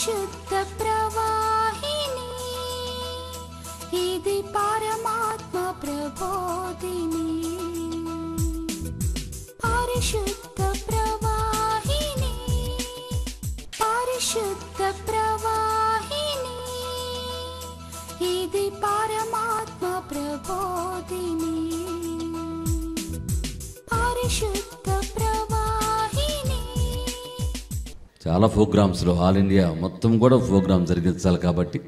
పరిశుద్ధ ప్రవాహిని, ఇది పరమాత్మ ప్రబోధిని. పరిశుద్ధ ప్రవాహిని, పరిశుద్ధ ప్రవాహిని, ఇది పరమాత్మ ప్రబోధిని. పరిశుద్ధ ప్రవాహిని. చాలా ప్రోగ్రామ్స్లో ఆల్ ఇండియా మొత్తం కూడా ప్రోగ్రామ్ జరిగించాలి కాబట్టి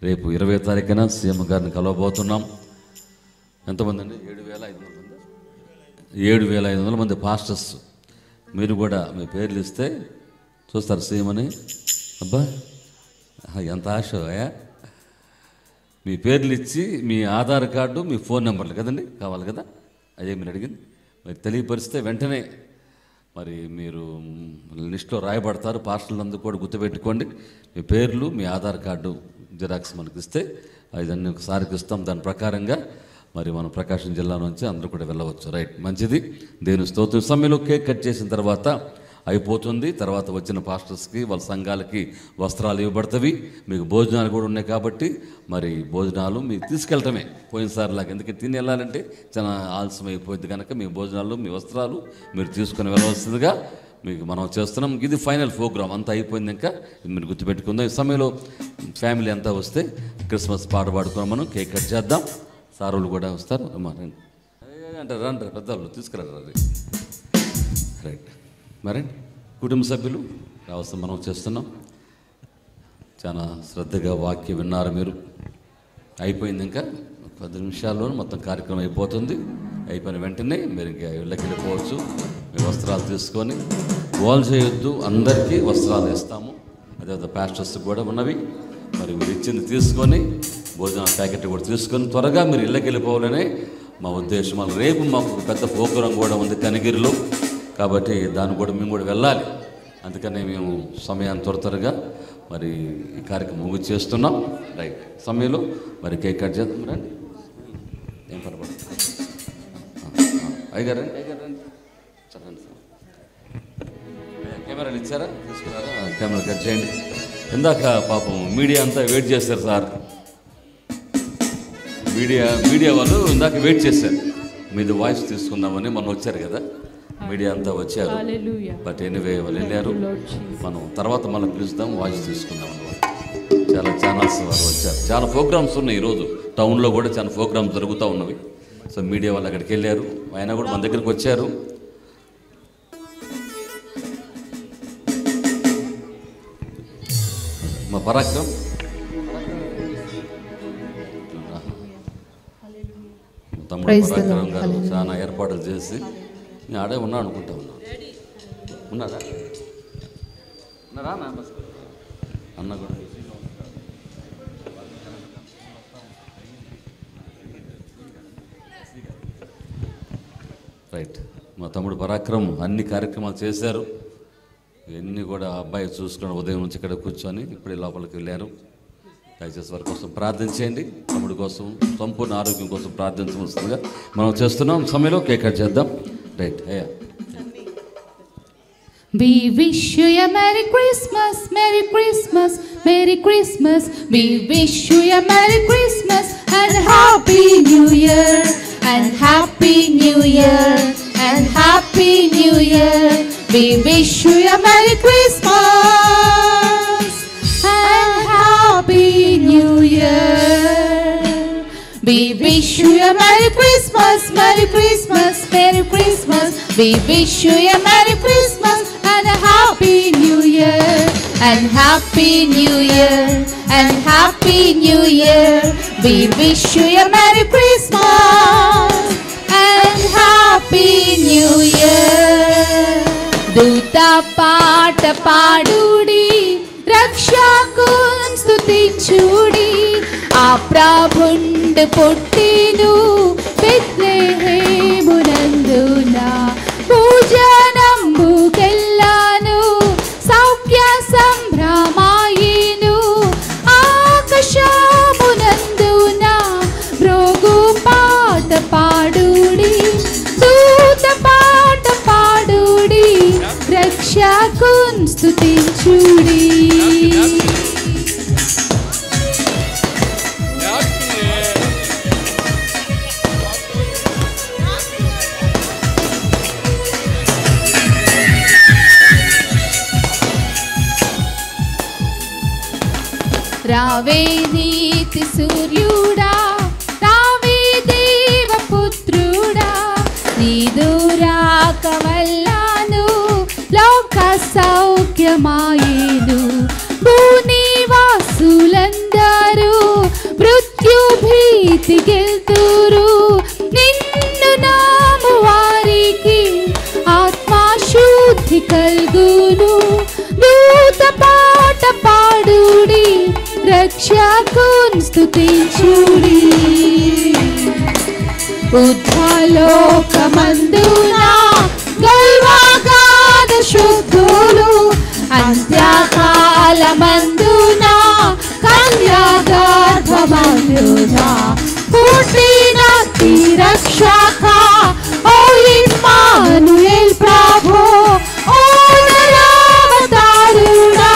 రేపు 20వ తారీఖున సీఎం గారిని కలవబోతున్నాం. ఎంతమంది అండి? 7,500 మంది పాస్టర్స్. మీరు కూడా మీ పేర్లు ఇస్తే చూస్తారు సీఎం అని. అబ్బా ఎంత ఆశ! మీ పేర్లు ఇచ్చి మీ ఆధార్ కార్డు, మీ ఫోన్ నెంబర్లు కదండి కావాలి కదా, అదే మీరు అడిగింది. మరి తెలియపరిస్తే వెంటనే మరి మీరు లిస్టులో రాయబడతారు. పాస్టర్లందరూ కూడా గుర్తుపెట్టుకోండి. మీ పేర్లు, మీ ఆధార్ కార్డు జిరాక్స్ మనకి ఇస్తే ఇదన్నీ ఒకసారికి ఇస్తాం. దాని ప్రకారంగా మరి మనం ప్రకాశం జిల్లా నుంచి అందరూ కూడా వెళ్ళవచ్చు. రైట్, మంచిది. దేవుని స్తోత్రం. సమయంలో కేక్ కట్ చేసిన తర్వాత అయిపోతుంది. తర్వాత వచ్చిన పాస్టర్స్కి వాళ్ళ సంఘాలకి వస్త్రాలు ఇవ్వబడతవి. మీకు భోజనాలు కూడా ఉన్నాయి కాబట్టి మరి భోజనాలు మీరు తీసుకెళ్ళటమే పోయినసారిలాగా. ఎందుకంటే తిని వెళ్ళాలంటే చాలా ఆలస్యం అయిపోయింది కనుక మీ భోజనాలు, మీ వస్త్రాలు మీరు తీసుకొని వెళ్ళవలసిందిగా మీకు మనం చేస్తున్నాం. ఇది ఫైనల్ ప్రోగ్రామ్, అంతా అయిపోయింది. ఇంకా మీరు గుర్తుపెట్టుకుందాం. ఈ సమయంలో ఫ్యామిలీ అంతా వస్తే క్రిస్మస్ పాట పాడుకున్నాం. మనం కేక్ కట్ చేద్దాం. సారులు కూడా వస్తారు. అంటే రండి పెద్దవాళ్ళు తీసుకురండి. రైట్, మరి కుటుంబ సభ్యులు రావాల్సిన మనం చేస్తున్నాం. చాలా శ్రద్ధగా వాక్యం విన్నారు మీరు. అయిపోయింది. ఇంకా 10 నిమిషాల్లో మొత్తం కార్యక్రమం అయిపోతుంది. అయిపోయిన వెంటనే మీరు ఇంకా ఇళ్ళకి వెళ్ళిపోవచ్చు. మీ వస్త్రాలు తీసుకొని గోల్ చేయొద్దు. అందరికీ వస్త్రాలు ఇస్తాము. అదే పాస్టర్స్ కూడా ఉన్నవి. మరి మీరు ఇచ్చింది తీసుకొని భోజనం ప్యాకెట్ కూడా తీసుకొని త్వరగా మీరు ఇళ్ళకి వెళ్ళిపోవాలనే మా ఉద్దేశం. మళ్ళీ రేపు మాకు పెద్ద ప్రోగ్రాం కూడా ఉంది కనిగిరిలో, కాబట్టి దాన్ని కూడా మేము కూడా వెళ్ళాలి. అందుకని మేము సమయాన్ని త్వరగా మరి ఈ కార్యక్రమం ముగి చేస్తున్నాం. రైట్, సమయంలో మరి కేక్ కట్ చేద్దాం. రండి, ఏం పర్వాలేదు. అయ్యగారు రండి, అయ్యగారు రండి. చెప్పండి సార్. కెమెరాలు ఇచ్చారా? తీసుకున్నారా? కెమెరా కట్ చేయండి. ఇందాక పాపం మీడియా అంతా వెయిట్ చేశారు సార్. మీడియా వాళ్ళు ఇందాక వెయిట్ చేశారు. మీది వాయిస్ తీసుకుందామని మొన్న వచ్చారు కదా, మీడియా అంతా వచ్చారు. బట్ ఎనీవే వాళ్ళు వెళ్ళారు. మనం తర్వాత మళ్ళీ పిలుస్తాం, వాయిస్ తీసుకుందాం. చాలా ఛానల్స్ వాళ్ళు వచ్చారు. చాలా ప్రోగ్రామ్స్ ఉన్నాయి ఈరోజు టౌన్లో కూడా. చాలా ప్రోగ్రామ్స్ జరుగుతూ ఉన్నవి. సో మీడియా వాళ్ళు అక్కడికి వెళ్ళారు. ఆయన కూడా మన దగ్గరికి వచ్చారు. మా పరాక్రమ్ తమ్ముడు పరాక్రమ్ గారు చాలా ఏర్పాట్లు చేసి నేను ఆడే ఉన్నా అనుకుంటా ఉన్నారా అన్న కూడా. రైట్, మా తమ్ముడు పరాక్రమ్ అన్ని కార్యక్రమాలు చేశారు. ఇవన్నీ కూడా అబ్బాయి చూసుకుని ఉదయం నుంచి ఇక్కడ కూర్చొని ఇప్పుడే లోపలికి వెళ్ళారు. దయచేసి వారి కోసం ప్రార్థించేయండి. తమ్ముడి కోసం సంపూర్ణ ఆరోగ్యం కోసం ప్రార్థించవలసిందిగా మనం చేస్తున్నాం. సమయంలో కేక్ కట్ చేద్దాం. Right, We wish you a Merry Christmas, Merry Christmas, Merry Christmas. We wish you a Merry Christmas and Happy New Year, and Happy New Year, and Happy New Year. We wish you a Merry Christmas and Happy New Year. We wish you a Merry Christmas, Merry Christmas, Merry Christmas. We wish you a Merry Christmas and a Happy New Year, and Happy New Year, and Happy New Year. We wish you a Merry Christmas and Happy New Year. Duta paata paadudi, రక్షకున్ స్తుతించుడి. ఆ ప్రభుండు పుట్టెను బెత్లెహేమునందున. పూజనంబుకెల్లాను సౌఖ్య సంభ్రమాయెను. ఆకాశమునందున భృగు పాట పాడుడి, దూత పాట పాడుడి, రక్షకున్ స్తుతించుడి. రావే నీతి సూర్యుడా, రావే దేవపుత్రుడా, నీదు రాక వల్లను లోక సౌఖ్యమాయేను. భూనివాసులందరూ మృత్యు భీతి గెల్తురు, నిన్ను నాము వారికి ఆత్మశుద్ధి కల్గును. దూత పాట పాడుడి, రక్షకున్ స్తుతించుడి. ఉద్ధలోకమందున గల్వాగాన శుద్ధులు, అంత్యకాలమందున కన్యాగర్భమందున పుట్టిన రక్షక ఓ ఇమ్మానుయేల్ ప్రభు, ఓ నరావతారుడా,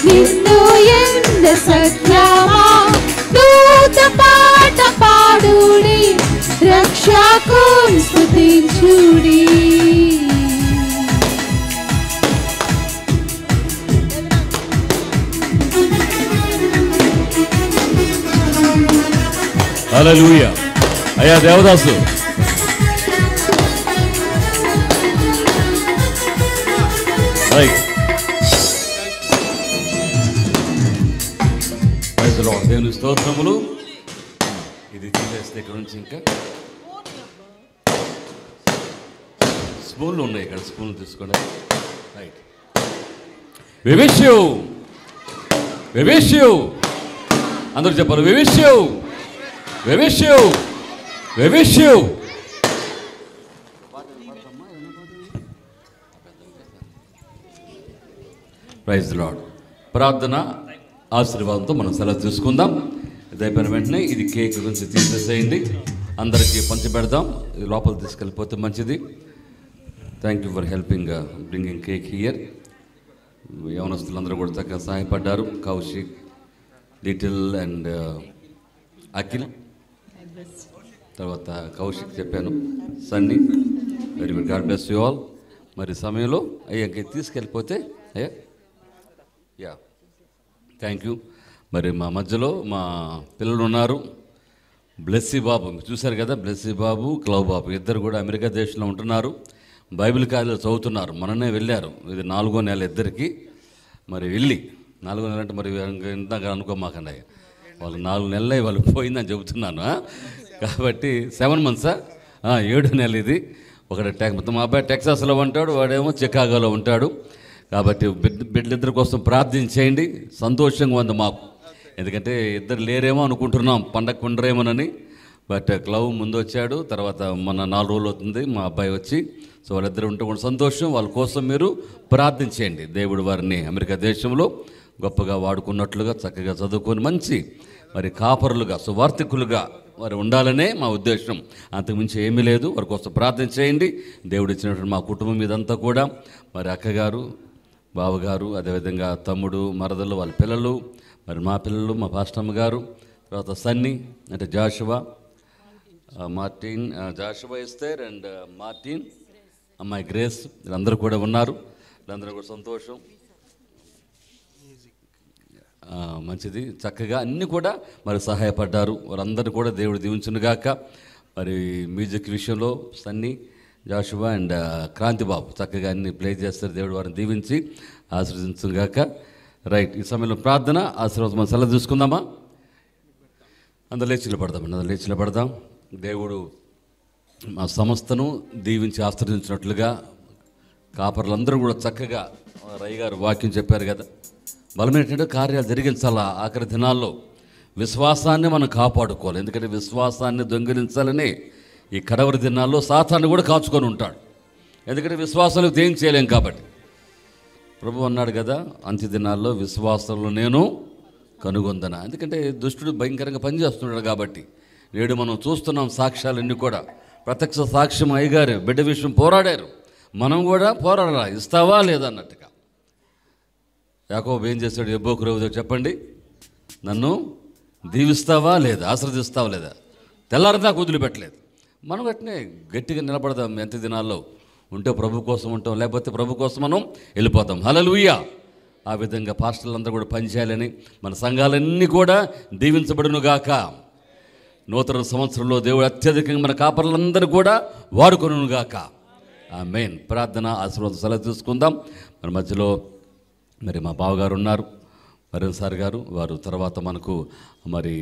నిన్ను ఎంద సత్యమా. దూత పాట పాడుడి, రక్షకున్ స్తుతించుడి. హల్లెలూయా. అయ్యా దేవదాసు, దేవుని స్తోత్రములు. ఇది తీసేస్తే ఇక్కడ నుంచి ఇంకా స్పూన్లు ఉన్నాయి, ఇక్కడ స్పూన్లు తీసుకోండి. Right. We wish you, we wish you, అందరూ చెప్పాలి, we wish you, we wish you, we wish you. Praise the lord. ప్రార్థన ఆశీర్వాదంతో మనం సెలవు తీసుకుందాం. ఇది అయిపోయిన వెంటనే ఇది కేక్ గురించి తీసేసేయండి, అందరికీ పంచిపెడదాం. ఇది లోపల తీసుకెళ్ళిపోతే మంచిది. Thank you for helping bringing cake here. యవనస్తులందరూ కూడా చక్కగా సహాయపడ్డారు. కౌశిక్, లిటిల్ అండ్ అఖిల్, తర్వాత కౌశిక్ చెప్పాను, Sunny, very good, God bless you all. మరి సమయంలో అయ్యా తీసుకెళ్ళిపోతే అయ్యా, యా థ్యాంక్ యూ. మరి మా మధ్యలో మా పిల్లలు ఉన్నారు, బ్లెస్సీ బాబు చూశారు కదా, బ్లెస్సీ బాబు, క్లవ్ బాబు ఇద్దరు కూడా అమెరికా దేశంలో ఉంటున్నారు. బైబిల్ కాలేజీలో చదువుతున్నారు. మొన్ననే వెళ్ళారు. ఇది 4వ నెల ఇద్దరికి. మరి వెళ్ళి 4వ నెల అంటే మరి ఇందాక అనుకోమాకండి, వాళ్ళు 4 నెలలే వాళ్ళు పోయిందని చెబుతున్నాను. కాబట్టి 7 months, 7వ నెల ఇది. మా అబ్బాయి టెక్సాస్లో ఉంటాడు, వాడేమో చికాగోలో ఉంటాడు. కాబట్టి బిడ్డలిద్దరి కోసం ప్రార్థించేయండి. సంతోషంగా ఉంది మాకు, ఎందుకంటే ఇద్దరు లేరేమో అనుకుంటున్నాం, పండగ ఉండరేమోనని. బట్ క్లవ్ ముందు వచ్చాడు, తర్వాత మన 4 రోజులు అవుతుంది మా అబ్బాయి వచ్చి. సో వాళ్ళిద్దరు ఉంటే కూడా సంతోషం. వాళ్ళ కోసం మీరు ప్రార్థించేయండి. దేవుడు వారిని అమెరికా దేశంలో గొప్పగా వాడుకున్నట్లుగా, చక్కగా చదువుకొని మంచి మరి కాపరులుగా, సువార్థికులుగా వారు ఉండాలనే మా ఉద్దేశం. అంతకుమించి ఏమీ లేదు. వారి కోసం ప్రార్థన చేయండి. దేవుడు ఇచ్చినటువంటి మా కుటుంబం మీదంతా కూడా, మరి అక్కగారు, బావగారు, అదేవిధంగా తమ్ముడు, మరదలు, వాళ్ళ పిల్లలు, మరి మా పిల్లలు, మా పాస్టమ్మ గారు, తర్వాత సన్నీ అంటే Joshua, Martin, Joshua Esther and Martin, అమ్మాయి గ్రేస్, వీళ్ళందరూ కూడా ఉన్నారు. వీళ్ళందరూ కూడా సంతోషం. మంచిది, చక్కగా అన్నీ కూడా మరి సహాయపడ్డారు. వారందరూ కూడా దేవుడు దీవించునుగాక. మరి మ్యూజిక్ విషయంలో సన్నీ, జాషువా అండ్ క్రాంతిబాబు చక్కగా అన్ని ప్లే చేస్తారు. దేవుడు వారిని దీవించి ఆశీర్వదించుగాక. రైట్. ఈ సమయంలో ప్రార్థన ఆశీర్వాదం మనం సెలవు తీసుకుందామా? అందరు లేచి నిలబడదాం. దేవుడు మా సంస్థను దీవించి ఆశీర్వదించినట్లుగా కాపర్లందరూ కూడా చక్కగా రయ్య గారు వాక్యం చెప్పారు కదా, బలమైనటువంటి కార్యాలు జరిగించాలా. ఆఖరి దినాల్లో విశ్వాసాన్ని మనం కాపాడుకోవాలి. ఎందుకంటే విశ్వాసాన్ని దొంగిలించాలని ఈ కడవరి దినాల్లో సాతాను కూడా కాచుకొని ఉంటాడు. ఎందుకంటే విశ్వాసాలు ఏం చేయలేం కాబట్టి. ప్రభు అన్నాడు కదా, అంత్య దినాల్లో విశ్వాసంలో నేను కనుగొందన. ఎందుకంటే దుష్టుడు భయంకరంగా పనిచేస్తున్నాడు కాబట్టి. నేడు మనం చూస్తున్నాం సాక్ష్యాలన్నీ కూడా. ప్రత్యక్ష సాక్ష్యం అయ్యగారు బిడ్డ విషయం పోరాడారు, మనం కూడా పోరాడాలా, ఇస్తావా లేదా అన్నట్టుగా. యాకోబు ఏం చేశాడు? ఎబ్బోకు రోజు చెప్పండి, నన్ను దీవిస్తావా లేదా, ఆశీర్వదిస్తావా లేదా, తెల్లారిదాకా వదిలిపెట్టలేదు. మనం అట్నే గట్టిగా నిలబడదాం. ఎంత దినాల్లో ఉంటే ప్రభు కోసం ఉంటాం, లేకపోతే ప్రభు కోసం మనం వెళ్ళిపోతాం. హల్లెలూయా. ఆ విధంగా పాస్టర్లందరూ కూడా పనిచేయాలని, మన సంఘాలన్నీ కూడా దీవించబడునుగాక. నూతన సంవత్సరంలో దేవుడు అత్యధికంగా మన కాపర్లందరూ కూడా వాడుకొనుగాక. ఆమేన్. ప్రార్థన ఆశీర్వాదం సెలవు తీసుకుందాం. మన మధ్యలో మరి మా బావగారు ఉన్నారు, వరుణ్ సార్ గారు. వారు తర్వాత మనకు మరి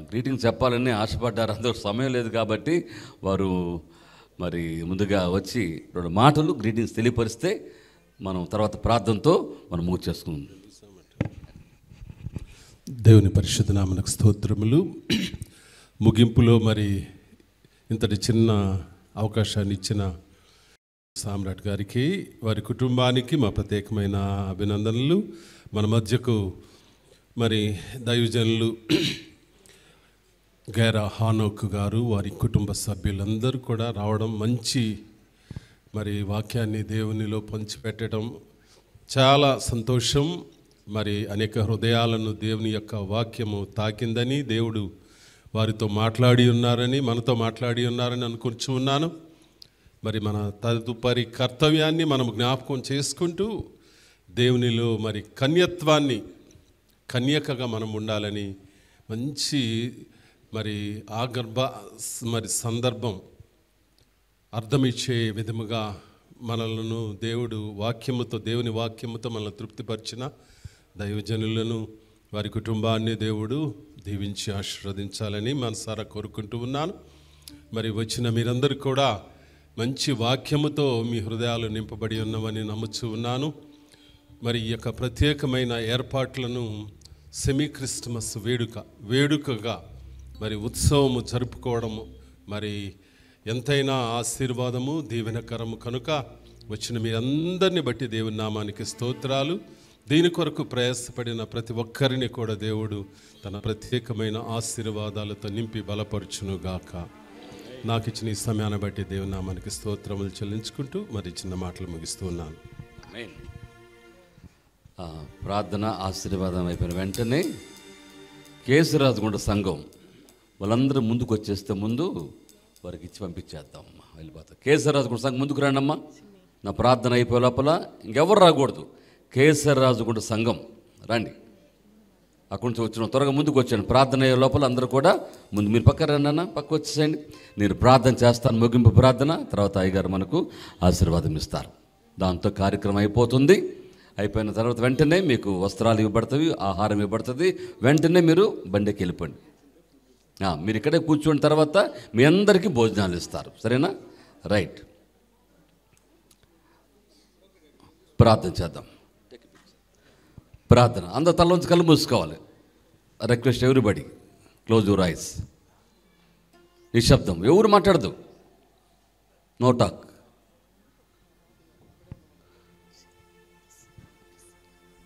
గ్రీటింగ్స్ చెప్పాలని ఆశపడ్డారు. అందరూ సమయం లేదు కాబట్టి వారు మరి ముందుగా వచ్చి 2 మాటలు గ్రీటింగ్స్ తెలియపరిస్తే మనం తర్వాత ప్రార్థనతో మనం ముగించేసుకుందాం. దేవుని పరిశుద్ధ నామమునకు స్తోత్రములు. ముగింపులో మరి ఇంతటి చిన్న అవకాశాన్ని ఇచ్చిన సామ్రాట్ గారికి, వారి కుటుంబానికి మా ప్రత్యేకమైన అభినందనలు. మన మధ్యకు మరి దైవజనులు గైరా హానోక్ గారు, వారి కుటుంబ సభ్యులందరూ కూడా రావడం, మంచి మరి వాక్యాన్ని దేవునిలో పంచిపెట్టడం చాలా సంతోషం. మరి అనేక హృదయాలను దేవుని యొక్క వాక్యము తాకిందని, దేవుడు వారితో మాట్లాడి ఉన్నారని, మనతో మాట్లాడి ఉన్నారని అనుకుంటూ ఉన్నాను. మరి మన తదుపరి కర్తవ్యాన్ని మనం జ్ఞాపకం చేసుకుంటూ దేవునిలో మరి కన్యత్వాన్ని, కన్యకగా మనం ఉండాలని మంచి మరి మరి సందర్భం అర్థమిచ్చే విధముగా మనలను దేవుడు వాక్యముతో, దేవుని వాక్యముతో మనల్ని తృప్తిపరిచిన దైవజనులను, వారి కుటుంబాన్ని దేవుడు దీవించి ఆశీర్వదించాలని మనసారా కోరుకుంటూ ఉన్నాను. మరి వచ్చిన మీరందరూ కూడా మంచి వాక్యముతో మీ హృదయాలు నింపబడి ఉన్నవని నమ్ముచూ ఉన్నాను. మరి ఈ యొక్క ప్రత్యేకమైన ఏర్పాట్లను సెమీ క్రిస్టమస్ వేడుకగా మరి ఉత్సవము జరుపుకోవడము మరి ఎంతైనా ఆశీర్వాదము, దీవెనకరము కనుక వచ్చిన మీ అందరిని బట్టి దేవుని నామానికి స్తోత్రాలు. దీని కొరకు ప్రయాసపడిన ప్రతి ఒక్కరిని కూడా దేవుడు తన ప్రత్యేకమైన ఆశీర్వాదాలతో నింపి బలపరచునుగాక. నాకు ఇచ్చిన ఈ సమయాన్ని బట్టి దేవుని నామానికి స్తోత్రములు చెల్లించుకుంటూ మరి చిన్న మాటలు ముగిస్తూ ఉన్నాను. ప్రార్థన ఆశీర్వాదం అయిపోయిన వెంటనే కేశరాజుగుండ సంఘం వాళ్ళందరూ ముందుకు వచ్చేస్తే ముందు వారికి ఇచ్చి పంపించేద్దామమ్మా, వెళ్ళిపోతాం. కేశరాజుగుండ సంఘం ముందుకు రండమ్మా. నా ప్రార్థన అయిపోయే లోపల ఇంకెవరు రాకూడదు. కేశరాజుగుండ సంఘం రండి. అక్కడి నుంచి వచ్చిన త్వరగా ముందుకు వచ్చాను. ప్రార్థన అయ్యే లోపల అందరూ కూడా ముందు మీరు పక్క రండి అన్న, పక్క వచ్చేసేయండి. నేను ప్రార్థన చేస్తాను, ముగింపు ప్రార్థన. తర్వాత అయ్యగారు మనకు ఆశీర్వాదం ఇస్తారు. దాంతో కార్యక్రమం అయిపోతుంది. అయిపోయిన తర్వాత వెంటనే మీకు వస్త్రాలు ఇవ్వబడతాయి, ఆహారం ఇవ్వబడుతుంది. వెంటనే మీరు బండికి వెళ్ళిపోండి. మీరు ఇక్కడే కూర్చున్న తర్వాత మీ అందరికీ భోజనాలు ఇస్తారు. సరేనా? రైట్. ప్రార్థన చేద్దాం. ప్రార్థన అందరు తలలోంచి కళ్ళు మూసుకోవాలి. Request everybody close your eyes. నిశ్శబ్దం, ఎవరు మాట్లాడదు. No talk.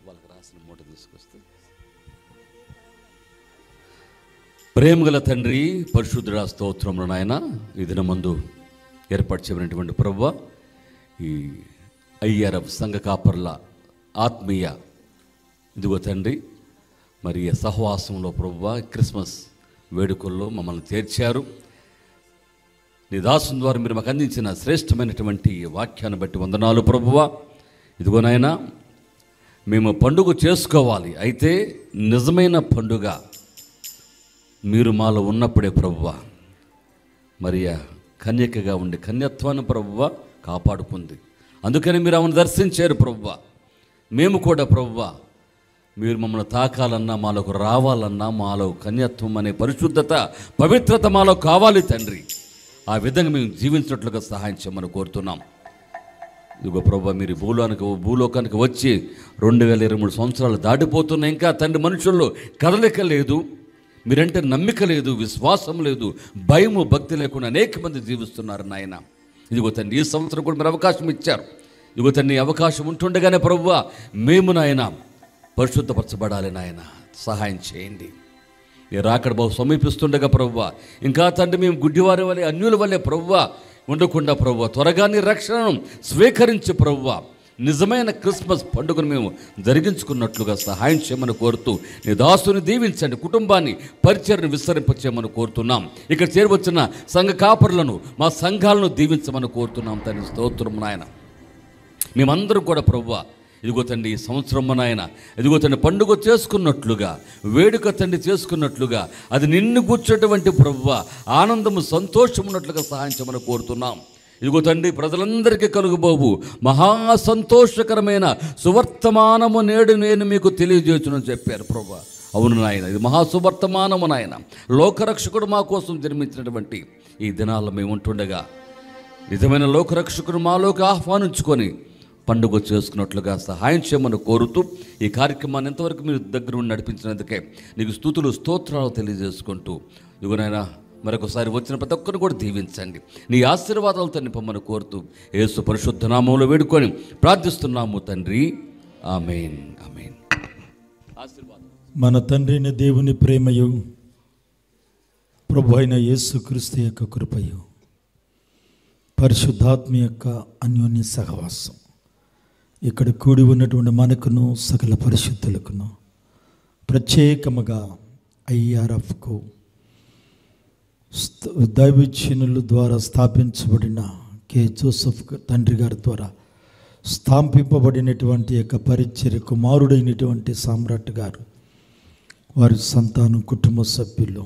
వాళ్ళకి రాసిన మూట తీసుకొస్తే. ప్రేమగల తండ్రి, పరిశుద్ధుడా, స్తోత్రములు నాయన. ఈ దినమందు ఏర్పాటు చేయబడినటువంటి ప్రభువా, ఈ ఐఆర్ఎఫ్ సంఘ కాపర్ల ఆత్మీయ ఇదిగో తండ్రి మరి సహవాసంలో ప్రభువా క్రిస్మస్ వేడుకల్లో మమ్మల్ని చేర్చారు. నీ దాసుని ద్వారా మీరు మాకు అందించిన శ్రేష్టమైనటువంటి వాక్యాన్ని బట్టి వందనాలు ప్రభువా. ఇదిగోనైనా మేము పండుగ చేసుకోవాలి, అయితే నిజమైన పండుగ మీరు మాలో ఉన్నప్పుడే ప్రభువా. మరి కన్యకగా ఉండి కన్యత్వాన్ని ప్రభువా కాపాడుకుంది. అందుకని మీరు ఆమెను దర్శించారు ప్రభువా. మేము కూడా ప్రభువా మీరు మమ్మల్ని తాకాలన్నా, మాలోకి రావాలన్నా, మాలో కన్యత్వం అనే పరిశుద్ధత, పవిత్రత మాలో కావాలి తండ్రి. ఆ విధంగా మేము జీవించినట్లుగా సహాయం చేయమని కోరుతున్నాం. ఇదిగో ప్రభువా, మీరు భూలోకానికి వచ్చి 2023 సంవత్సరాలు దాటిపోతున్నాయి. ఇంకా తండ్రి మనుషుల్లో కదలిక లేదు, మీరంటే నమ్మిక లేదు, విశ్వాసం లేదు, భయము భక్తి లేకుండా అనేక మంది జీవిస్తున్నారు నాయన. ఇదిగో తండ్రి, ఈ సంవత్సరం కూడా మీరు అవకాశం ఇచ్చారు. ఇదిగో తండ్రి, అవకాశం ఉంటుండగానే ప్రభువా మేము నాయన పరిశుద్ధపరచబడాలి నాయన, సహాయం చేయండి. మీరు రాకడ బహు సమీపిస్తుండగా ప్రభువా, ఇంకా తండ్రి మేము గుడ్డివారి వలె, అన్యుల వలె ప్రభువా ఉండకుండా ప్రభువా త్వరగా నీ రక్షణను స్వీకరించి ప్రభువా నిజమైన క్రిస్మస్ పండుగను మేము జరిగించుకున్నట్లుగా సహాయం చేయమని కోరుతూ నీ దాసుని దీవించండి, కుటుంబాన్ని పరిచర్ను విస్తరింపచేయమని కోరుతున్నాం. ఇక్కడ చేరవచ్చిన సంఘ కాపరులను, మా సంఘాలను దీవించమని కోరుతున్నాం తండ్రి. స్తోత్రం నాయన. మేమందరం కూడా ప్రభువా ఇదిగో తండ్రి ఈ సంవత్సరం నాయన ఇదిగో తండ్రి పండుగ చేసుకున్నట్లుగా, వేడుక తండ్రి చేసుకున్నట్లుగా, అది నిన్ను కూర్చోటువంటి ప్రభువా ఆనందము సంతోషం ఉన్నట్లుగా సహాయం చేయమని కోరుతున్నాం. ఇదిగో తండ్రి ప్రజలందరికీ కలుగుబోవు మహా సంతోషకరమైన సువర్తమానము నేడు నేను మీకు తెలియజేయుచునని చెప్పారు ప్రభువా. అవును నాయన, ఇది మహాసువర్తమానము నాయన. లోకరక్షకుడు మా కోసం జన్మించినటువంటి ఈ దినాల్లో మేము ఉంటుండగా నిజమైన లోకరక్షకుడు మాలోకి ఆహ్వానించుకొని పండుగ చేసుకున్నట్లుగా సహాయం చేయమని కోరుతూ ఈ కార్యక్రమాన్ని ఎంతవరకు మీరు దగ్గర ఉండి నడిపించినందుకే నీకు స్తుతులు స్తోత్రాలు తెలియజేసుకుంటూ ఇదిగోనైనా మరొకసారి వచ్చిన ప్రతి ఒక్కరిని కూడా దీవించండి, నీ ఆశీర్వాదాలతో నింపమని కోరుతూ యేసు పరిశుద్ధ నామములో వేడుకొని ప్రార్థిస్తున్నాము తండ్రి. ఆమేన్, ఆమేన్. ఆశీర్వాదం. మన తండ్రిని దేవుని ప్రేమయు ప్రభు అయిన యేసుక్రీస్తు యొక్క కృపయు పరిశుద్ధాత్మ యొక్క అన్యోన్య సహవాసం ఇక్కడ కూడి ఉన్నటువంటి మనకును సకల పరిశుద్ధులకును ప్రత్యేకముగా ఐఆర్ఎఫ్కు దైవజనుల ద్వారా స్థాపించబడిన కె జోసెఫ్ తండ్రి గారి ద్వారా స్థాపింపబడినటువంటి యొక్క పరిచర్య కుమారుడైనటువంటి సామ్రాట్ గారు వారి సంతానం కుటుంబ సభ్యులు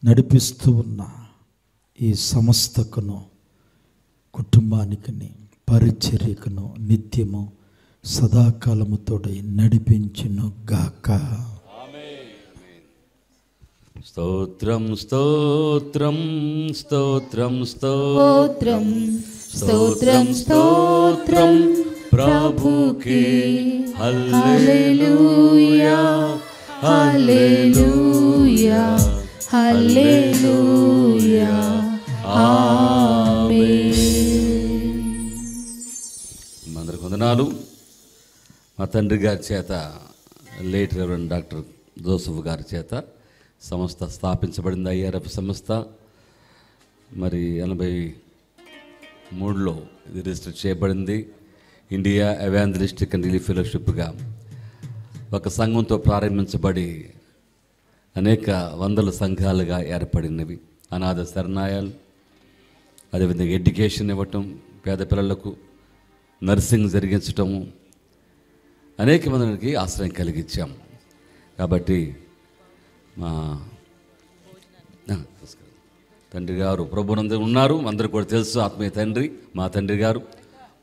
నడిపిస్తూ ఉన్న ఈ సంస్థకును కుటుంబానికి పరిచర్యకును నిత్యము సదాకాలముతోడై నడిపించును గాక. స్తోత్రం స్తోత్రం స్తోత్రం స్తోత్రం స్తోత్రం స్తోత్రం ప్రభుకే హల్లెలూయా హల్లెలూయా హల్లెలూయా ఆమేన్. అందరికి వందనాలు. మా తండ్రి గారి చేత లేట్ రెవరెండ్ డాక్టర్ జోసెఫ్ గారి చేత సంస్థ స్థాపించబడింది. ఐఆర్ఎఫ్ సంస్థ మరి 83లో ఇది రిజిస్టర్ చేయబడింది. ఇండియా ఎవాంజలిస్టిక్ అండ్ రిలీఫ్ ఫెలోషిప్గా ఒక సంఘంతో ప్రారంభించబడి అనేక వందల సంఘాలుగా ఏర్పడినవి. అనాథ శరణాలయాలు, అదేవిధంగా ఎడ్యుకేషన్ ఇవ్వటం, పేద పిల్లలకు నర్సింగ్ జరిగించటము, అనేక మందికి ఆశ్రయం కలిగించాం. కాబట్టి మా తండ్రి గారు ప్రభునందరూ ఉన్నారు, అందరూ కూడా తెలుసు. ఆత్మీయ తండ్రి, మా తండ్రి గారు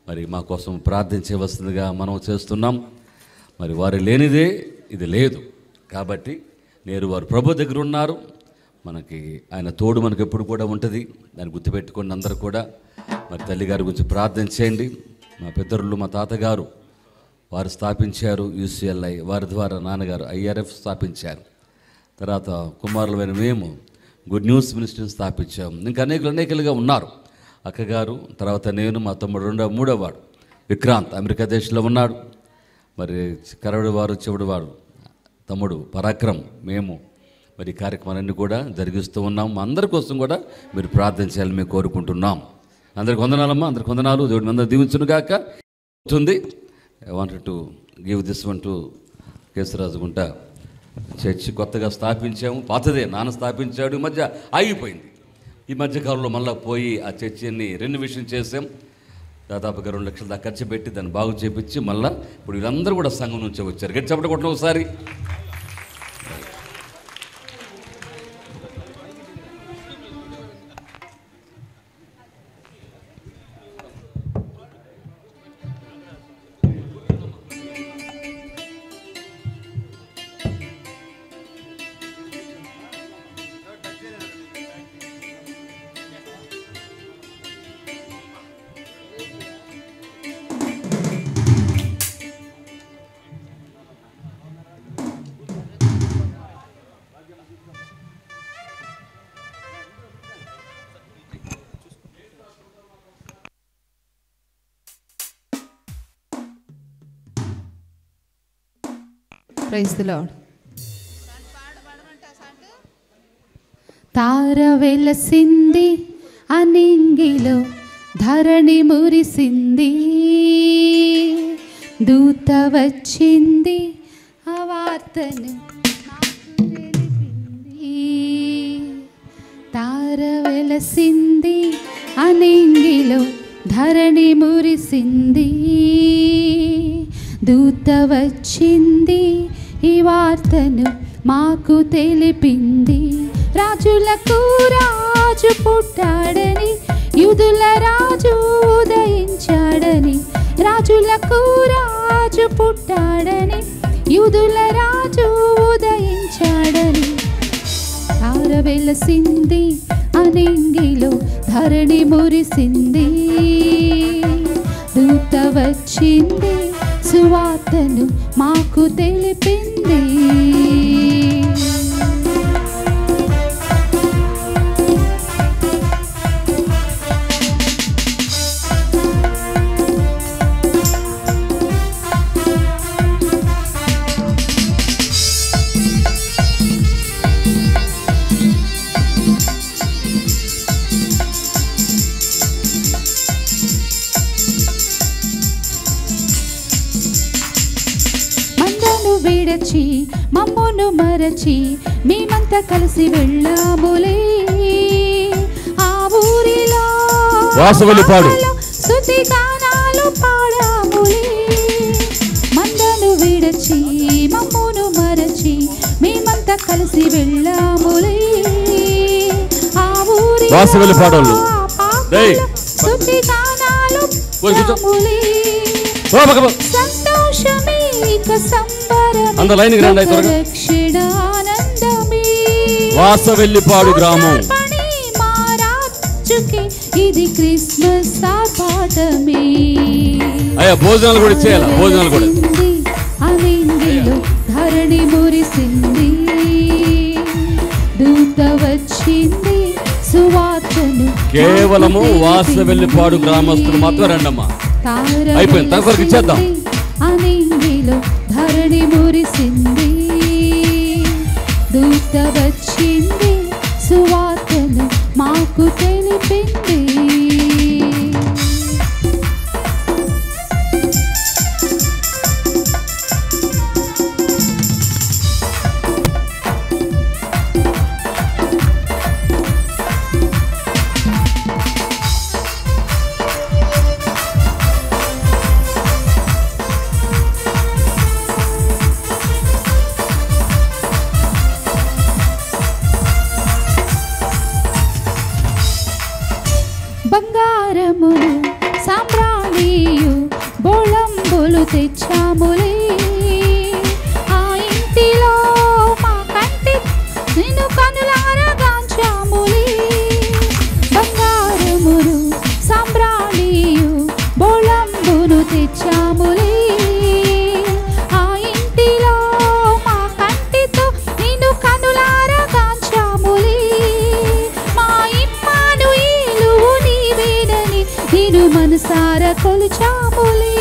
మరి మా కోసం ప్రార్థించవలసిందిగా మనం చేస్తున్నాం. మరి వారు లేనిదే ఇది లేదు. కాబట్టి నేరు వారు ప్రభు దగ్గర ఉన్నారు. మనకి ఆయన తోడు మనకు ఎప్పుడు కూడా ఉంటుంది. దాన్ని గుర్తుపెట్టుకోండి అందరూ కూడా. మరి తల్లిగారి గురించి ప్రార్థన చేయండి. మా పితరులు, మా తాతగారు వారు స్థాపించారు యూసీఎల్ఐ, వారి ద్వారా నాన్నగారు ఐఆర్ఎఫ్ స్థాపించారు. తర్వాత కుమారులమైన మేము గుడ్ న్యూస్ మినిస్ట్రీని స్థాపించాము. ఇంకా అనేకులుగా ఉన్నారు. అక్కగారు, తర్వాత నేను, మా తమ్ముడు మూడో వాడు విక్రాంత్ అమెరికా దేశంలో ఉన్నాడు. మరి కరవడి వారు, చెవుడు వాడు తమ్ముడు పరాక్రమ్, మేము మరి కార్యక్రమాలన్నీ కూడా జరిగిస్తూ ఉన్నాం. అందరి కోసం కూడా మీరు ప్రార్థన చేయాలని మేము కోరుకుంటున్నాం. అందరికి వందనాలమ్మా, అందరికి వందనాలు. దేవుడిని అందరూ దీవించును గాక. అవుతుంది. I wanted to give this one to Kesarajugunta church కొత్తగా స్థాపించాము. పాతదే నాన్న స్థాపించాడు, ఈ మధ్య ఆగిపోయింది. ఈ మధ్యకాలంలో మళ్ళీ పోయి ఆ చర్చిని రెనోవేషన్ చేసాం. దాదాపుగా 2 లక్షల దాకా ఖర్చు పెట్టి దాన్ని బాగు చేపించి మళ్ళీ ఇప్పుడు వీళ్ళందరూ కూడా సంఘం నుంచే వచ్చారు. గట్టి చప్పట్లు కొట్టండి ఒకసారి. Praise the Lord. తార వెలసింది అనింగిలో, ధరణి మురిసింది, దూత వచ్చింది, ఆ వార్తను నాకు తెలిపింది. తార వెలసింది అనింగిలో, ధరణి మురిసింది, దూత వచ్చింది ఈ వార్తను మాకు తెలిపింది. రాజులకు రాజు పుట్టాడని, యూదుల రాజు ఉదయించాడని. రాజులకు రాజు పుట్టాడని, యూదుల రాజు ఉదయించాడని. తార వెలసింది అనింగిలో, ధరణి మురిసింది. దూత వచ్చింది సువార్తను మాకు తెలిపింది. విడచి మమ్మును మరచి మేమంతా కలిసి వెళ్ళాములే. ఆ ఊరిలో స్తుతి గానాలు పాడాములే. మందను విడచి మమ్మును మరచి మేమంతా కలిసి వెళ్ళాములే. ఆ ఊరిలో స్తుతి గానాలు పాడాములే. సంతోషమే వాసవెల్లిపాడు గ్రామం. ఇది క్రిస్మస్ ఆర్భాటమే. అయ్యా భోజనాలు కూడా చేయాలి. భోజనాలు కూడా అనింగిలో ధరణి మురిసింది. దూత వచ్చింది సువార్తను. కేవలము వాసవెల్లిపాడు గ్రామస్తులు మాత్రం రండమ్మా. అయిపోయింది, తన కొరకు ఇచ్చేద్దాం. అనింగిలో ధరణి మురిసింది. దూత వచ్చింది సువార్తను మాకు తెలిపింది. బంగారములు సాంబ్రాణియు బోళంబులు తెచ్చాములే. ఆ ఇంటిలో మా కంటి నిన్ను కనులారగాంచాములే. బంగారములు సాంబ్రాణియు బోళంబులు తెచ్చాములే. ఆ ఇంటిలో మా కంటితో నిన్ను కనులారగాంచాములే. మా ఇమ్మానుయేలు నిన్ను మనసార కొలిచాములే.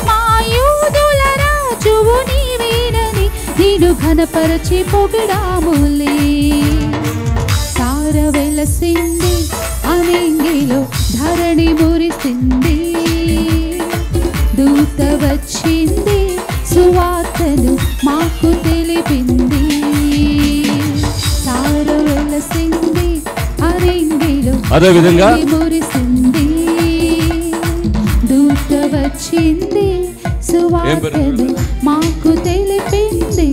మా యూదుల రాజువు నీవేనని నిన్ను ఘనపరచి పొగిడాములే. తార వెలసింది అనింగిలో ధరణి మురిసింది. దూత వచ్చింది సువార్తను మాకు తెలిపింది. తార వెలసింది అనింగిలో అదేవిధంగా మురిసింది. దూత వచ్చింది సువార్తను మాకు తెలిపింది.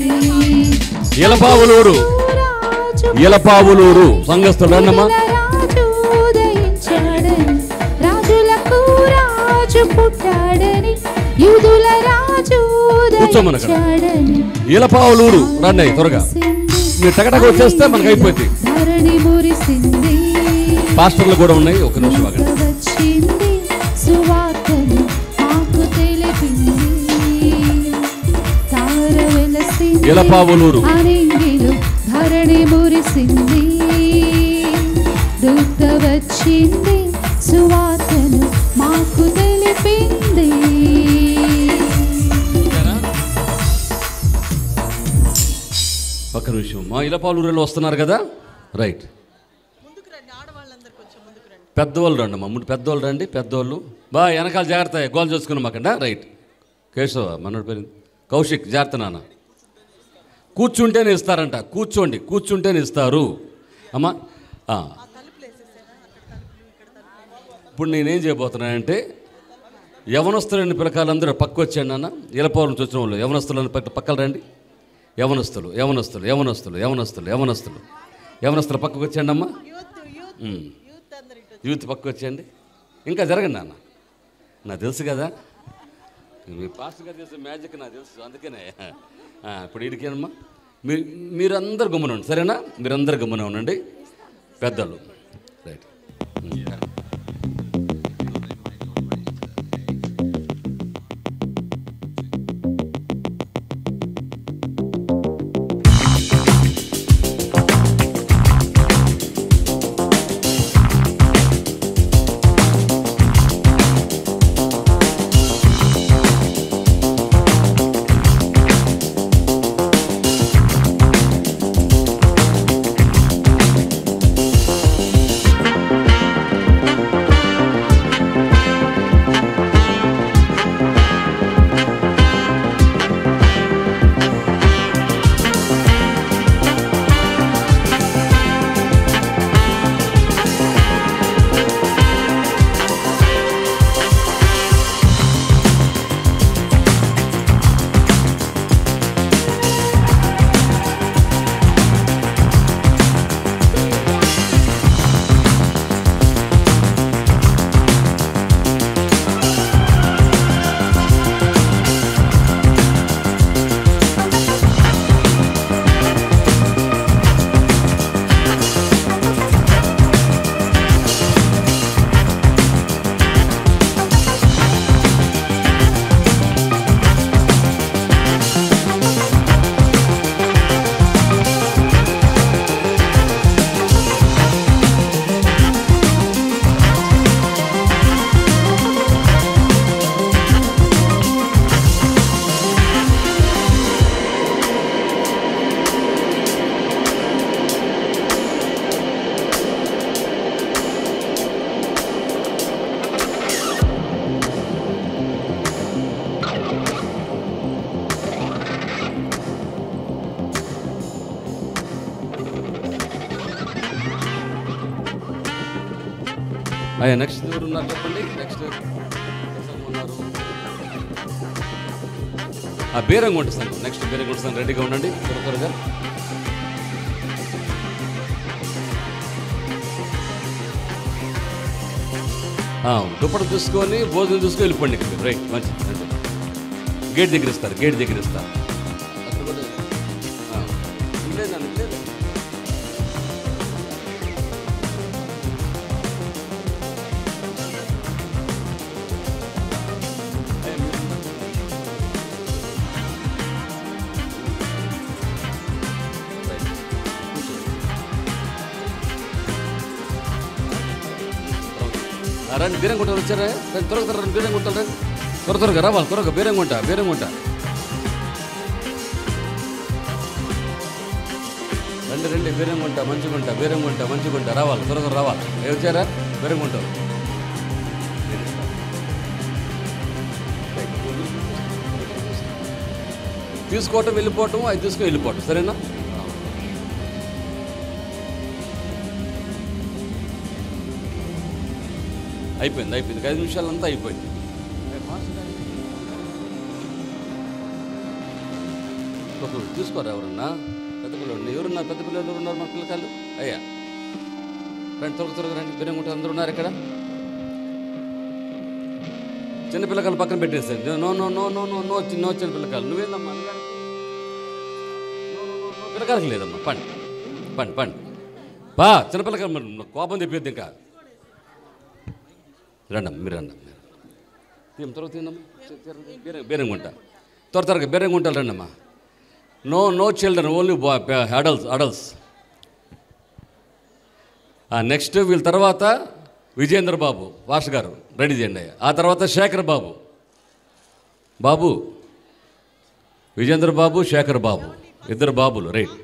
ఇలపావులూరు ఇలపావులూరు సంఘస్థుడు అన్నమా. రాజులకు రాజు పుట్టాడని, యూదుల రాజు ఉదయించాడని. ఇలపావులూరు రండి త్వరగా. మీరు టకటక వచ్చేస్తే మనకు అయిపోయింది. ధరణి మురిసింది. పాస్టర్లు కూడా ఉన్నాయి. ఒక నిమిషం ఆగండి. వచ్చింది సువార్తను మాకు తెలిపింది. తార వెలసింది ఇలపావులూరు అనింగిలో ధరణి మురిసింది. దూత వచ్చింది సువార్తను మాకు తెలిపింది. ఒక్క నిమిషం. మా ఇలపావులూరులో వస్తున్నారు కదా, రైట్. పెద్దవాళ్ళు రండి అమ్మ, ముందు పెద్దవాళ్ళు రండి. పెద్దవాళ్ళు బా వెనకాల జాగ్రత్త, గోల్ చూసుకున్నాం అక్కడ. రైట్. కేశవ మనోడి పేరు కౌశిక్, జాగ్రత్త నాన్న. కూర్చుంటేనే ఇస్తారంట. కూర్చోండి, కూర్చుంటేనే ఇస్తారు అమ్మా. ఇప్పుడు నేనేం చేయబోతున్నానంటే యవనస్తులని పిల్లకాయలందరూ పక్క వచ్చాడు నాన్న. ఇలపవరం నుంచి వచ్చిన వాళ్ళు యవనస్తులని పక్కన రండి. యవనస్తులు యవనస్తులు యవనస్తులు యవనస్తులు యవనస్తులు యవనస్తులు పక్కకు వచ్చేయండి అమ్మా. యూత్ పక్కకు వచ్చేయండి. ఇంకా జరగండి నాన్న. నాకు తెలుసు కదా, మీ పాస్టర్ గారు చేసే మ్యాజిక్ నాకు తెలుసు, అందుకనే. ఇప్పుడు ఇడికేనమ్మా, మీరందరూ గమ్మున ఉండండి, సరేనా? మీరందరూ గమ్మున ఉండండి పెద్దలు. రైట్. అయ్యా నెక్స్ట్ ఎవరు ఉన్నారు చెప్పండి. నెక్స్ట్ ఉన్నారు బేరంగుంట సంఘం. నెక్స్ట్ బేరంగుంట సంఘం రెడీగా ఉండండి త్వరగా. దుప్పటి చూసుకొని భోజనం చూసుకొని వెళ్ళిపోండి ఇక్కడ. రైట్, మంచిది. గేట్ దగ్గర ఇస్తారు, గేట్ దగ్గర ఇస్తారు. రండి, బీరంగుంట వచ్చారా? త్వరగా రండి, బీరంగుంట రండి, త్వరగా రావాలి, త్వరగా బీరంగుంట రండి రండి. బీరంగుంట మంచిగుంట రావాలి, త్వరగా రావాలి. వచ్చారా బీరంగుంట? తీసుకోవటం వెళ్ళిపోవటం, అది తీసుకొని వెళ్ళిపోవటం, సరేనా? అయిపోయింది 5 నిమిషాలంతా అయిపోయింది. తీసుకోరా ఎవరన్నా? పెద్ద పిల్లలు ఎవరున్నారు? పెద్ద పిల్లలు ఎవరున్నారు? మన పిల్లకాయలు అయ్యా రండి, త్వరగా రండి. బీరంగుంట అందరూ ఉన్నారు ఇక్కడ. చిన్న పిల్లకాయలు పక్కన పెట్టేసారు. No no no no no no no చిన్న పిల్లకాయలు. నువ్వేందమ్మా? పిల్లకాయలకి లేదమ్మా. పండి బా. చిన్న పిల్లకాయలు మరి కోపం తెప్పిద్ది. ఇంకా రండమ్మా, మీరు త్వరగా తిందమ్మా. బీరంగుంట త్వరగా బీరంగుంటారు రండమ్మా. No children, only adults. Next వీళ్ళ తర్వాత విజయేంద్ర బాబు వాష్ గారు రెడీ చేయండి. ఆ తర్వాత శేఖర్ బాబు విజయేంద్ర బాబు, శేఖర్ బాబు, ఇద్దరు బాబులు. రైట్.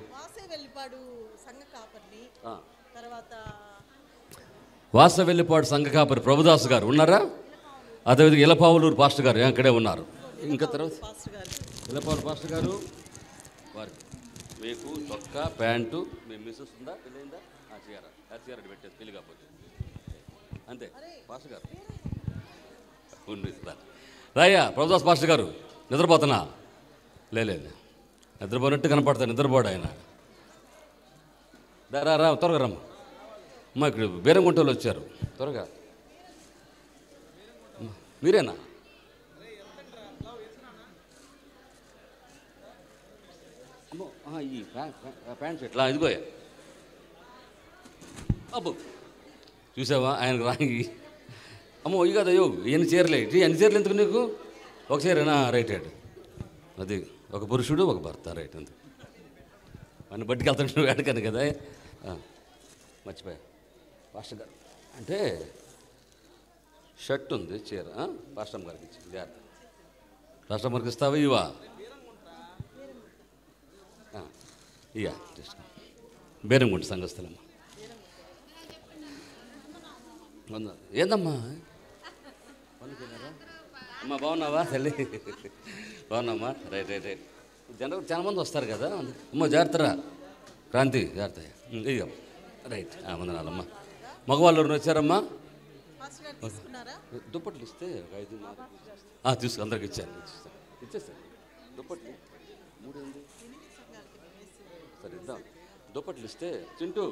వాసవెల్లిపాడు సంఘ కాపరి ప్రభుదాస్ గారు ఉన్నారా? అదేవిధంగా ఇలపావులూరు పాస్టర్ గారు అక్కడే ఉన్నారు. ఇంకా తర్వాత ఇలపావులు పాస్టర్ గారు, వారికి మీకు చొక్కా ప్యాంటు మీ మిస్సెస్ ఉందా? పెళ్ళైందా? చీర పెట్టేది పెళ్ళి కాకపోతే అంతే. పాస్టర్ గారు రాయ్యా ప్రభుదాస్ పాస్టర్ గారు, నిద్రపోతున్నా? లేదు, నిద్రపోయినట్టు కనపడతాను, నిద్రపోడు ఆయన. రా త్వరగా రమ్మ. అమ్మ ఇక్కడ బేరంగుంటలో వచ్చారు, త్వరగా. మీరేనా? అమ్మో ఈ ప్యాంట్ షర్ట్లా ఇదిగోయా. అబ్బో చూసావా ఆయనకు రాగి. అమ్మో ఇవి కదా ఎన్ని చీరలే, ఎన్ని చీరలు ఎందుకు నీకు? ఒక చీరేనా? Right right. అది ఒక పురుషుడు ఒక భర్త, రైట్. అంతే మన బట్టికి వెళ్తాడు వేడకని కదా. మర్చిపోయా పాస్టర్ గారు అంటే షర్ట్ ఉంది, చీర పాస్టర్ గారికి ఇచ్చి జాగ్రత్త. పాస్టర్ గారికి ఇస్తావా? ఇవా ఇయ్యా తీసుకో. బేరంగుంట సంఘస్థలమ్మ. ఏందమ్మా అమ్మా, బాగున్నావా తల్లి? బాగున్నామ్మా, రైట్ రైట్ రైట్. జనరల్ చాలా మంది వస్తారు కదా. అమ్మ జాగ్రత్తరా, క్రాంతి జాగ్రత్త. ఇయ్యో రైట్. వందనాలమ్మా. మగవాళ్ళు ఎవరు వచ్చారమ్మా? దుప్పట్లు ఇస్తే ఒక 5 తీసుకు అందరికి ఇచ్చాను. ఇచ్చేస్తాను దుప్పట్లు 3 ఉంది. సరే ఇద్దాం. దుప్పట్లు ఇస్తే చింటూ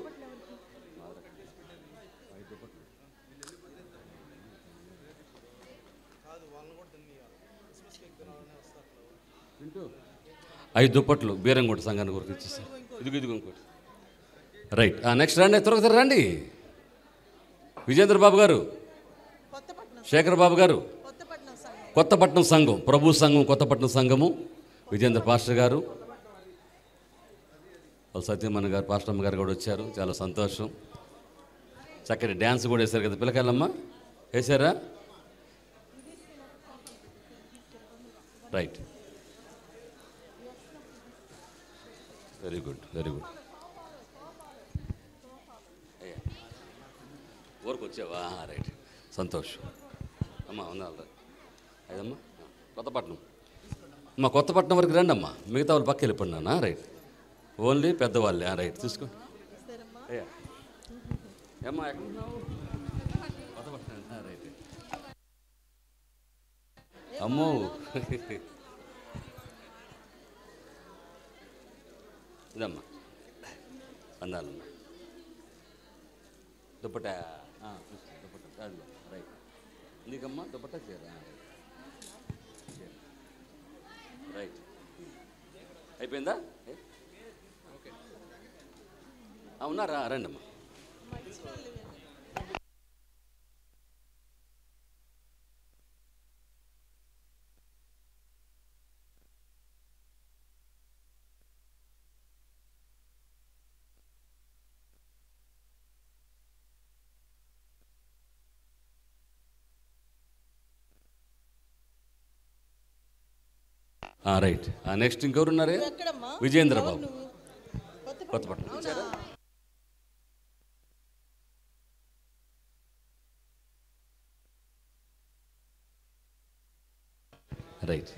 5 దుప్పట్లు. చింటూ 5 దుప్పట్లు బీరంగుంట సంఘానికి కొరకు ఇచ్చేస్తాను. ఇదిగో ఇంకోటి. రైట్. నెక్స్ట్ రండి, త్వరగా రండి. విజేంద్ర బాబు గారు, శేఖర్ బాబు గారు, కొత్తపట్నం సంఘం, ప్రభు సంఘం కొత్తపట్నం సంఘము, విజేంద్ర పాస్టర్ గారు, సత్యమన్న గారు, పాస్టమ్మ గారు కూడా వచ్చారు. చాలా సంతోషం. చక్కటి డ్యాన్స్ కూడా వేశారు కదా పిల్లకాయలమ్మ, వేశారా? Right, very good very good. ఊరికి వచ్చావా? రైట్, సంతోషం అమ్మా. వందాలి. అదమ్మా కొత్తపట్నం. అమ్మా కొత్తపట్నం వరకు రండి అమ్మా, మిగతా వాళ్ళు పక్క వెళ్ళిపోయినా. Right, only పెద్దవాళ్ళే. రైట్, తీసుకో. ఏమ్మా కొత్తపట్నం? రైట్. అమ్మో ఇదమ్మా అందాలమ్మా. దుప్పట దుప్పట రైట్. నీకమ్మా దుప్పట చీర. రైట్, అయిపోయిందా? ఓకే, ఉన్నారా? రండి అమ్మా. రైట్. నెక్స్ట్ ఇంకెవరు ఉన్నారే? విజేంద్ర బాబు, కొత్తపట్నం. రైట్.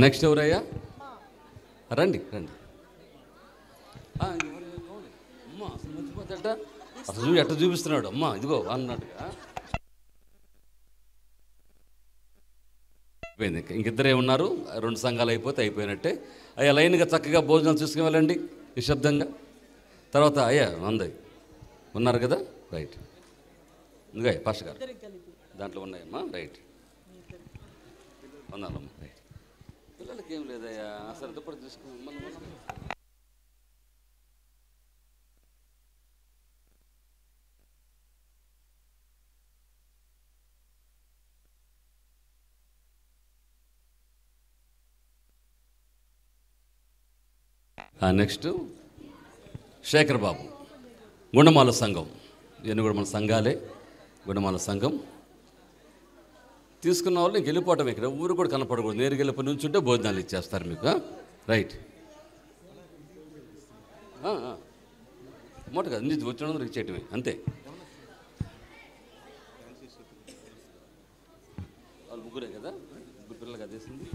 నెక్స్ట్ ఎవరయ్యా? రండి రండి. అమ్మా అసలు మర్చిపోతాడ, అసలు ఎట్ట చూపిస్తున్నాడు. అమ్మా ఇదిగో అన్నట్టుగా అయిపోయింది. ఇంకిద్దరే ఉన్నారు, 2 సంఘాలు అయిపోతే అయిపోయినట్టే. అయ్యా లైన్గా చక్కగా భోజనాలు తీసుకుని వెళ్ళండి నిశ్శబ్దంగా. తర్వాత అయ్యా అంది ఉన్నారు కదా. రైట్, ఇంకా పాస్టర్ గారు దాంట్లో ఉన్నాయమ్మా. రైట్, ఉన్నారమ్మా. రైట్. పిల్లలకి ఏం లేదయ్యా, అసలు దుప్పటి తీసుకుని నెక్స్ట్ శేఖర్ బాబు, గుండమాల సంఘం. ఇవన్నీ కూడా మన సంఘాలే, గుండమాల సంఘం. తీసుకున్న వాళ్ళు ఇంక వెళ్ళిపోవటం, ఇక్కడ ఊరు కూడా కనపడకూడదు, నేరుగా వెళ్ళిపోయి నుంచుంటే భోజనాలు ఇచ్చేస్తారు మీకు. రైట్, మొట్ట కదా నుంచి వచ్చినందుకు ఇచ్చేయటమే అంతే. వాళ్ళు ముగ్గురే కదా, 3 పిల్లలు కదా వేసింది.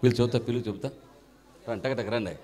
పిలువు చెబుతా టక రండి.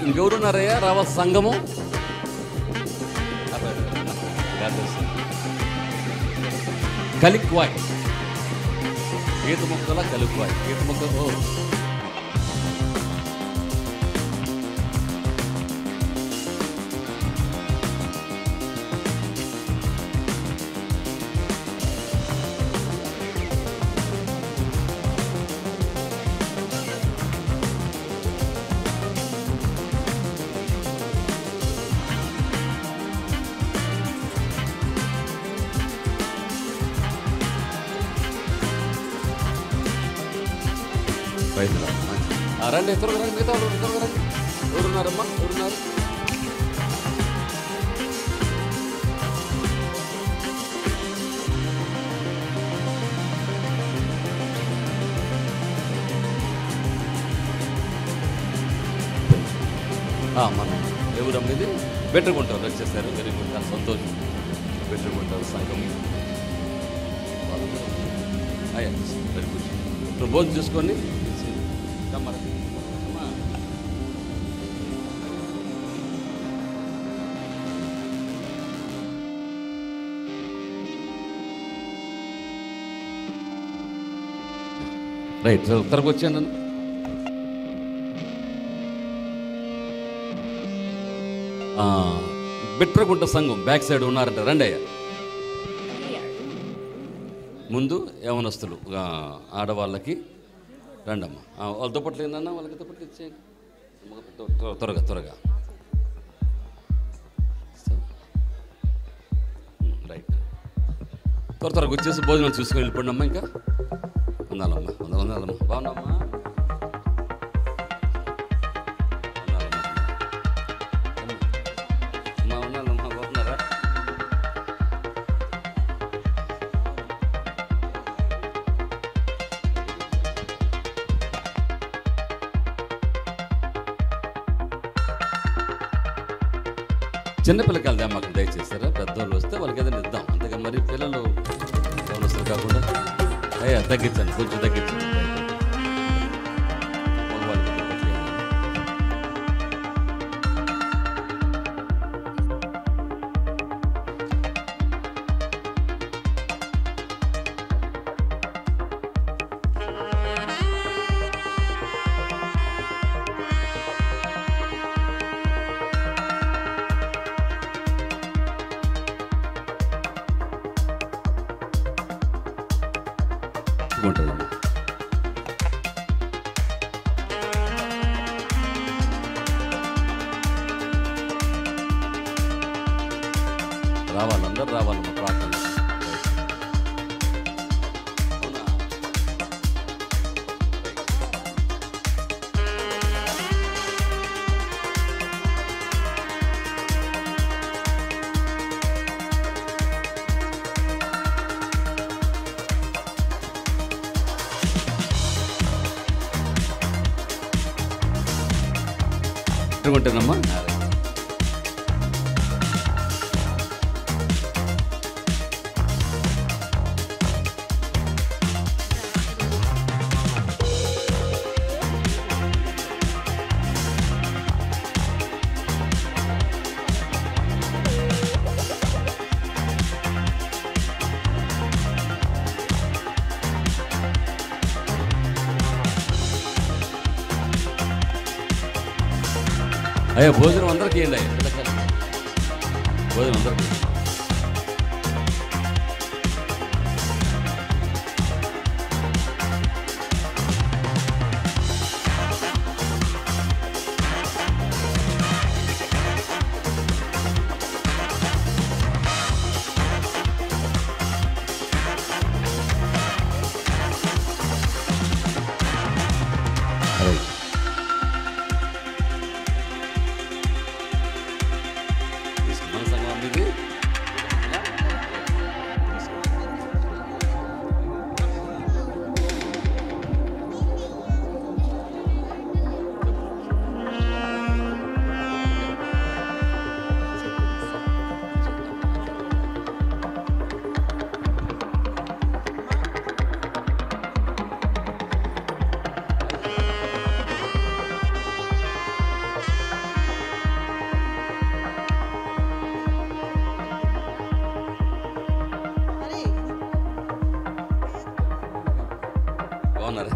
ఇంకెవరున్నారయ్యా రావ సంఘము? కలిక్వాయ్ ఈత మొక్కల కలిక్వాయ్ ఈత మొక్కలు రండి, త్వరగా రండి, మిగతా త్వరగా రండి. ఎవరున్నారమ్మా? ఎవరున్నారు? మనం ఎవరమ్మ ఇది? బెట్టగుంటారు వచ్చేసారు. వెరీ గుడ్, సంతోషం. బెట్టగుంటారు సంఘం. అయ్యా వెరీ గుడ్. ఇప్పుడు భోజనం చూసుకోండి. రైట్, త్వరగా వచ్చాను. బిట్రగుంట సంఘం బ్యాక్ సైడ్ ఉన్నారంట. రండి అయ్యా. ముందు యవనస్తులు ఆడవాళ్ళకి రండమ్మా. వాళ్ళ దుప్పట్లు ఏందన్నా? వాళ్ళకి దుప్పట్లు ఇచ్చేయండి త్వరగా త్వరగా. రైట్, త్వరగా వచ్చేసి భోజనం చూసుకొని వెళ్ళిపోండి అమ్మా. ఇంకా ఉన్నాలమ్మా, ఉన్నాలమ్మా. బాగున్నామ్మా? ఉన్నాలమ్మా, బాగున్నారా? చిన్నపిల్లకి వెళ్దాం మాకు దయచేస్తారా? పెద్దవాళ్ళు వస్తే వాళ్ళకి ఏదైనా ఇద్దాం, అంతేగా. మరి పిల్లలు వస్తారు కాకుండా అయ్యా తగ్గించండి, కొంచెం తగ్గించండి. ఒప్పుకుంటుందమ్మా. రావాలి, అందరు రావాలమ్మా ప్రార్థన. ఎట్టుకుంటానమ్మా. అయ్యా భోజనం అందరికీ ఇవ్వండి. అయ్యా భోజనం అందరికీ. బాగున్నారు.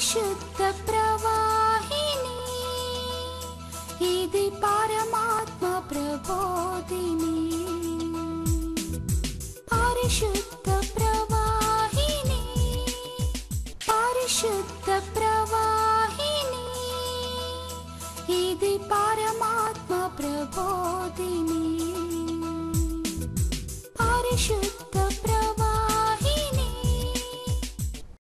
పరిశుద్ధ ప్రవాహిని, ఇది పరమాత్మ ప్రబోధిని. పరిశుద్ధ ప్రవాహిని, పరిశుద్ధ ప్రవాహిని, ఇది పరమాత్మ ప్రబోధిని.